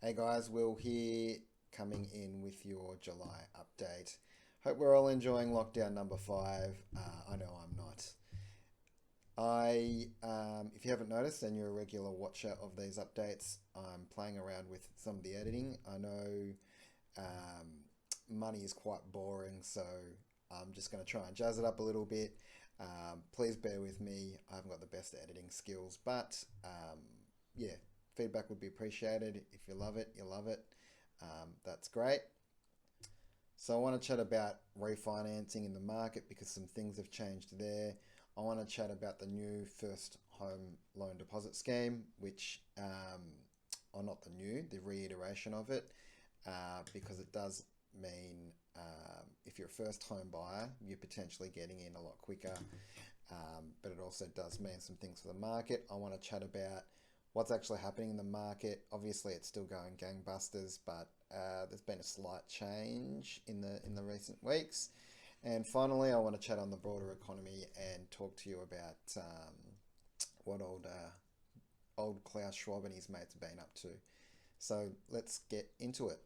Hey guys, Will here, coming in with your July update. Hope we're all enjoying lockdown number 5. I know I'm not. If you haven't noticed and you're a regular watcher of these updates, I'm playing around with some of the editing. I know money is quite boring, so I'm just going to try and jazz it up a little bit. Please bear with me. I haven't got the best editing skills, but yeah, feedback would be appreciated. If you love it, you love it. That's great. So I want to chat about refinancing in the market because some things have changed there. I want to chat about the new first home loan deposit scheme, which, or not the new, the reiteration of it, because it does mean if you're a first home buyer, you're potentially getting in a lot quicker. But it also does mean some things for the market. I want to chat about what's actually happening in the market. Obviously, it's still going gangbusters, but there's been a slight change in the recent weeks. And finally, I want to chat on the broader economy and talk to you about what old Klaus Schwab and his mates have been up to. So let's get into it.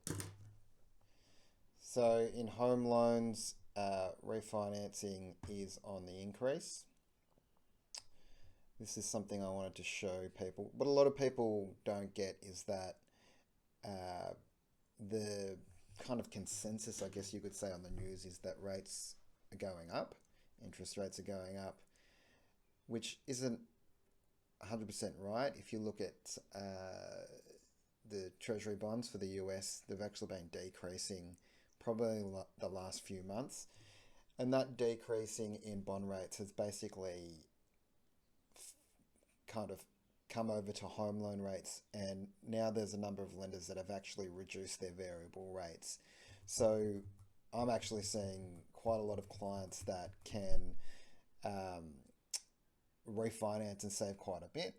So in home loans, refinancing is on the increase. This is something I wanted to show people. What a lot of people don't get is that the kind of consensus, I guess you could say, on the news is that rates are going up, interest rates are going up, which isn't 100% right. If you look at the Treasury bonds for the US, they've actually been decreasing probably the last few months. And that decreasing in bond rates has basically kind of come over to home loan rates, and now there's a number of lenders that have actually reduced their variable rates. So I'm actually seeing quite a lot of clients that can refinance and save quite a bit.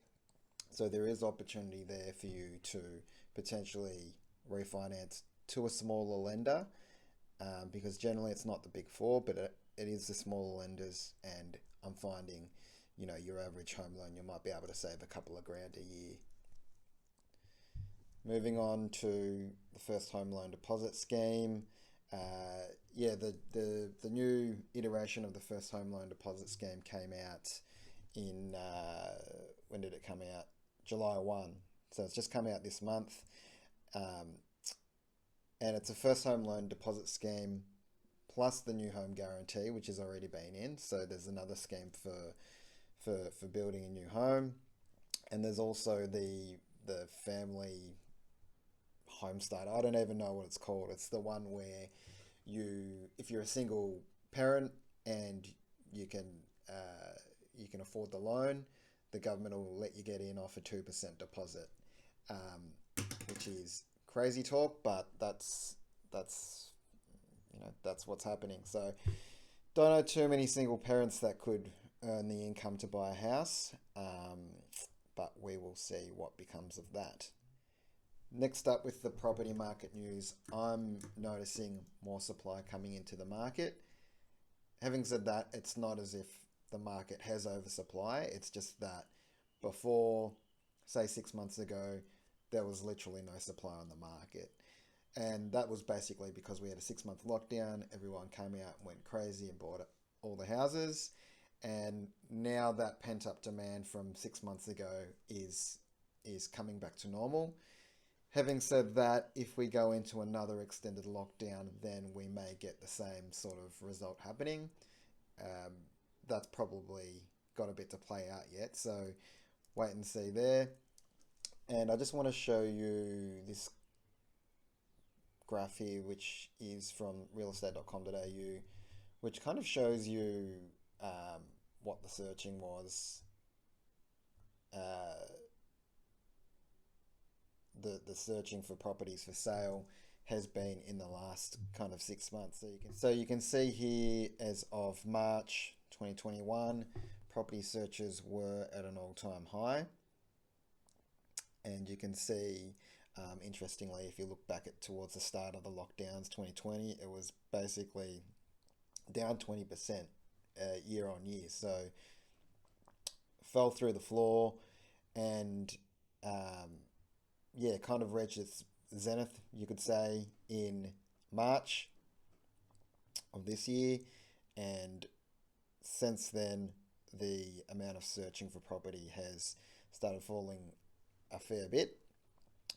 So there is opportunity there for you to potentially refinance to a smaller lender, because generally it's not the big four, but it is the smaller lenders, and I'm finding, your average home loan, you might be able to save a couple of grand a year. Moving on to the first home loan deposit scheme. The new iteration of the first home loan deposit scheme came out in, when did it come out? July 1. So it's just come out this month. And it's a first home loan deposit scheme plus the new home guarantee, which has already been in. So there's another scheme for building a new home, and there's also the family home starter. I don't even know what it's called. It's the one where if you're a single parent and you can afford the loan, the government will let you get in off a 2% deposit, which is crazy talk, but that's what's happening. So don't know too many single parents that could earn the income to buy a house, but we will see what becomes of that. Next up, with the property market news, I'm noticing more supply coming into the market. Having said that, it's not as if the market has oversupply. It's just that before, say 6 months ago, there was literally no supply on the market. And that was basically because we had a 6-month lockdown. Everyone came out and went crazy and bought all the houses. And now that pent-up demand from 6 months ago is coming back to normal. Having said that, if we go into another extended lockdown, then we may get the same sort of result happening. That's probably got a bit to play out yet, so wait and see there. And I just want to show you this graph here, which is from realestate.com.au, which kind of shows you what the searching was, the searching for properties for sale has been in the last kind of 6 months. So you can see here, as of March 2021, property searches were at an all-time high. And you can see, interestingly, if you look back towards the start of the lockdowns, 2020, it was basically down 20% year on year. So fell through the floor, and kind of reached its zenith, you could say, in March of this year, and since then the amount of searching for property has started falling a fair bit,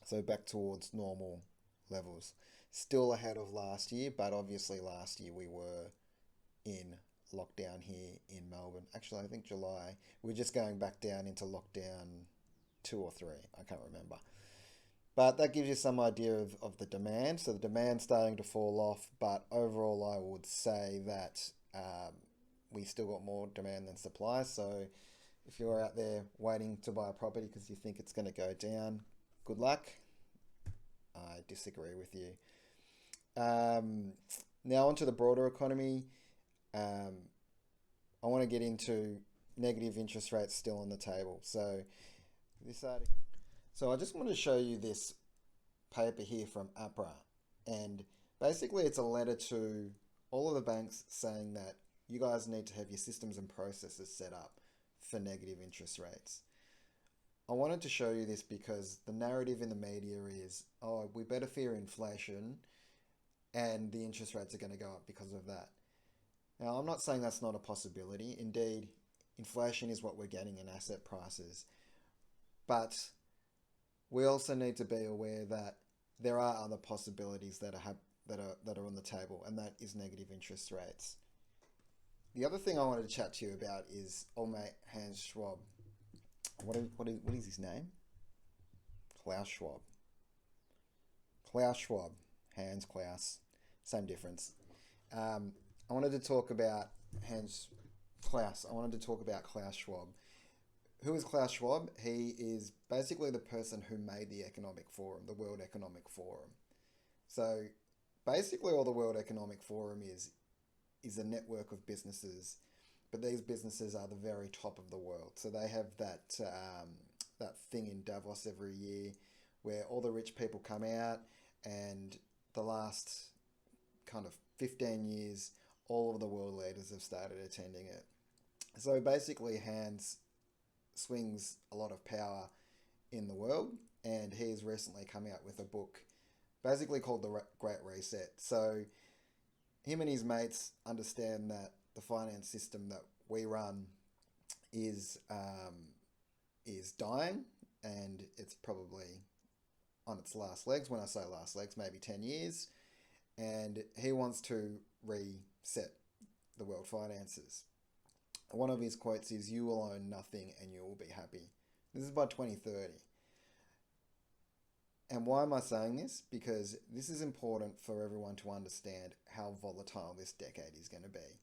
so back towards normal levels. Still ahead of last year, but obviously last year we were in lockdown here in Melbourne. Actually, I think July. We're just going back down into lockdown 2 or 3. I can't remember. But that gives you some idea of the demand. So the demand's starting to fall off, but overall I would say that we still got more demand than supply. So if you're out there waiting to buy a property because you think it's going to go down, good luck. I disagree with you. Now onto the broader economy. I want to get into negative interest rates still on the table. So I just want to show you this paper here from APRA, and basically it's a letter to all of the banks saying that you guys need to have your systems and processes set up for negative interest rates. I wanted to show you this because the narrative in the media is, oh, we better fear inflation and the interest rates are going to go up because of that. Now, I'm not saying that's not a possibility. Indeed, inflation is what we're getting in asset prices. But we also need to be aware that there are other possibilities that are on the table, and that is negative interest rates. The other thing I wanted to chat to you about is old mate Hans Schwab. What is his name? Klaus Schwab. Klaus Schwab. Hans, Klaus. Same difference. I wanted to talk about Klaus Schwab. Who is Klaus Schwab? He is basically the person who made the Economic Forum, the World Economic Forum. So basically all the World Economic Forum is a network of businesses, but these businesses are the very top of the world. So they have that thing in Davos every year where all the rich people come out, and the last kind of 15 years, all of the world leaders have started attending it. So basically Hans swings a lot of power in the world, and he's recently come out with a book basically called The Great Reset. So him and his mates understand that the finance system that we run is dying, and it's probably on its last legs. When I say last legs, maybe 10 years. And he wants to reset the world finances. One of his quotes is, "You will own nothing and you will be happy." This is by 2030. And why am I saying this? Because this is important for everyone to understand how volatile this decade is going to be.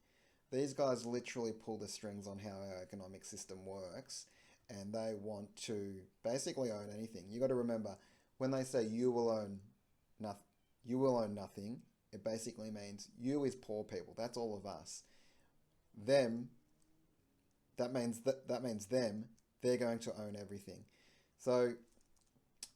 These guys literally pull the strings on how our economic system works, and they want to basically own anything. You got to remember, when they say you will own nothing, it basically means you is poor people. That's all of us. Them, that means them. They're going to own everything. So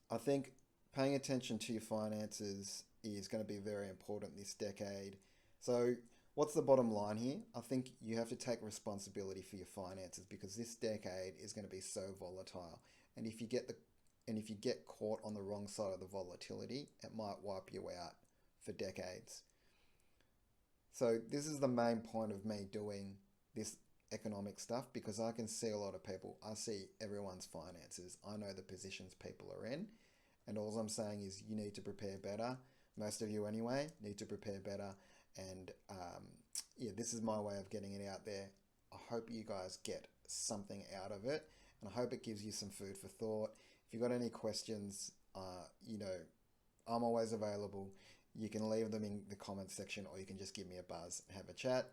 I think paying attention to your finances is going to be very important this decade. So what's the bottom line here? I think you have to take responsibility for your finances, because this decade is going to be so volatile. And if you get caught on the wrong side of the volatility, it might wipe you out for decades. So this is the main point of me doing this economic stuff, because I can see a lot of people. I see everyone's finances. I know the positions people are in, and all I'm saying is you need to prepare better. Most of you anyway need to prepare better. And this is my way of getting it out there. I hope you guys get something out of it, and I hope it gives you some food for thought. If you've got any questions, I'm always available. You can leave them in the comments section, or you can just give me a buzz and have a chat.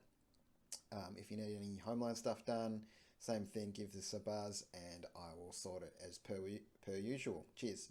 If you need any home loan stuff done, same thing, give us a buzz and I will sort it as per usual. Cheers.